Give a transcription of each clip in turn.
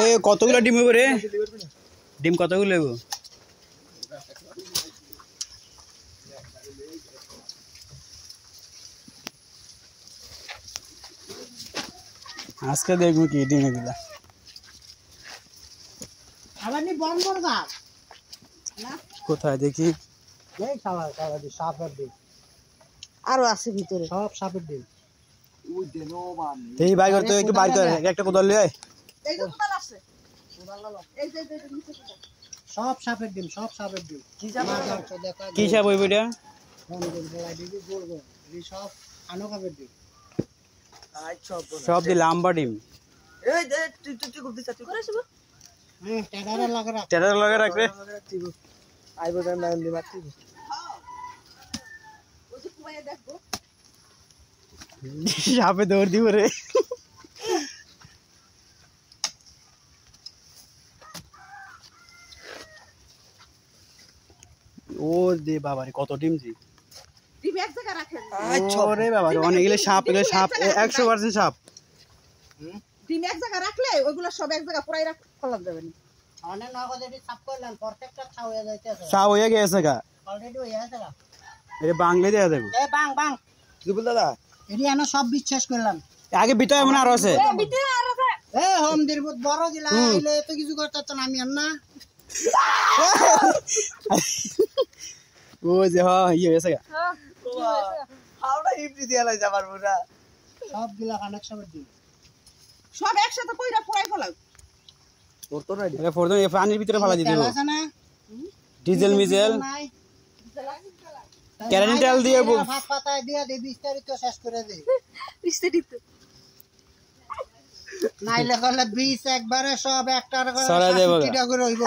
এ কতগুলো ডিম হইব রে? ডিম কতগুলো হইব? আজকে দেখবো কি ডিম এগুলা। কোথায় দেখি? আরো আছে ভিতরে সব সাপের ডিম। এই বাইর করতে একটু বাইর করে একটা কোদাল লই আয়। এই যে কোদাল আছে এই যে নিচে কোদাল সব সাপের ডিম, সব সাপের ডিম। কি সাপ হইব এটা? সব আনো খাবের ডিম। সব দি লম্বা ডিম। এই দে তুই করতে চাচ্ছ করে শুভ হ্যাঁ টেডারে লাগা রাখ। টেডারে লাগা রাখ রে। আইবো দেন না এমনি মারতি। ওই যে কুমাইয়া দেখবো সাপে দৌড় দিব রে। ও দে বাবারে কত ডিম জি। ডিম এক জায়গা রাখেন ওরে বাবারে অনেকগুলো সাপ, এগুলো সাপ 100% সাপ। ডিম এক জায়গা রাখলে ওইগুলো সব এক জায়গা পুরাই ফলান যাবে না। অনেক নগদে সাপ করলাম প্রত্যেকটা ছাও হয়ে যাইতেছে। সাপ হয়ে গেছে গা অলরেডি হয়ে গেছে গা। এ বাংলা দেয়া দেব। এ বাং বাং কি বল দাদা? এডি আনো সব বিশ্বাস করলাম। আগে ভিতরে মনে আর আছে। এ ভিতরে আর আছে এ হোম দের বহুত বড় গিলা আইলে এত কিছু করতে না আমি আর না। ও যে হ্যাঁ ইয়ে হয়েছে গা। হাওড়া ইপটি দিয়া লাই যাবার পুরা সব গিলা কানেকশনের দিন সব একসাথে কইরা পুরাই ফলাও করতো না এটা ফোরদন এ পানির ভিতরে ফেলা দিতে হবে। আছে না ডিজেল মিজেল কেরাটিন তেল দিয়ে ভাত পাতায় দিয়া দে বিস্তারিত শেষ করে দে বিস্তারিত নাইলে করলে 20 একবারে সব একটার করে সরাই দেব 60 টাকা করে হইব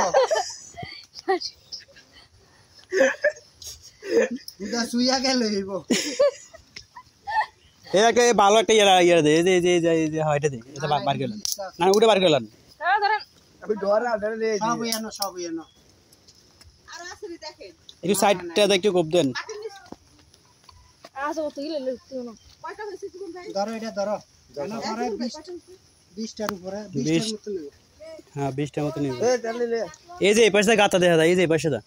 দুটা সুইয়া গেল হইব এটাকে ভালো একটা ইয়ে দে এই যে হয় এটা দে এটা বার করলেন না ওটা বার করলেন ধরেন আমি ডরা ডরে সব ইয়ানো আর আছে দেখেন একটু সাইডটা একটু কোপ দেন। আছে কত গিলে লইছো না কয়টা হইছে তুমি ভাই ধরো এটা ধরো জানো পরে 20 টার উপরে 20 টার মতো নেব। হ্যাঁ 20টা মত নিব। এ চল লে এই যে এই পাশে গাতা দেখা যায়, এই যে এই পাশে দা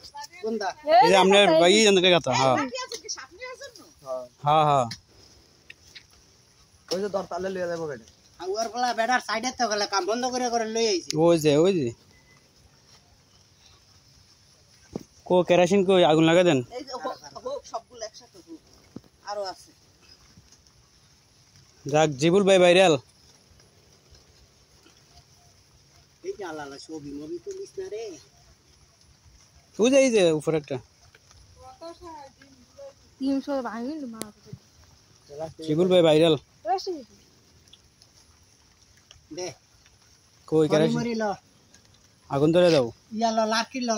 কোনটা এই যে আপনার ভাই জানতে গাতা। হ্যাঁ কি আছে কি সামনে আছে না হ্যাঁ হ্যাঁ ওই যে দর তালে লইয়া যাবো গাড়ি আউয়ার ফলা বেডার সাইডে তো গেলে কাম বন্ধ করে লই আইছি ওই যে কো কেরোসিন কো আগুন লাগা দেন। এই যে হোক সবগুলো একসাথে হোক আরো আছে যাক জিবুল ভাই ভাইরাল এই যে আলাদা ছবি মুভি তো লিস না রে ওই যে এই যে উপরে একটা 300 ভাঙিন মা জিবুল ভাই ভাইরাল দে কই কেরোসিন মরি ল আগুন ধরে দাও ইয়া ল লাকি ল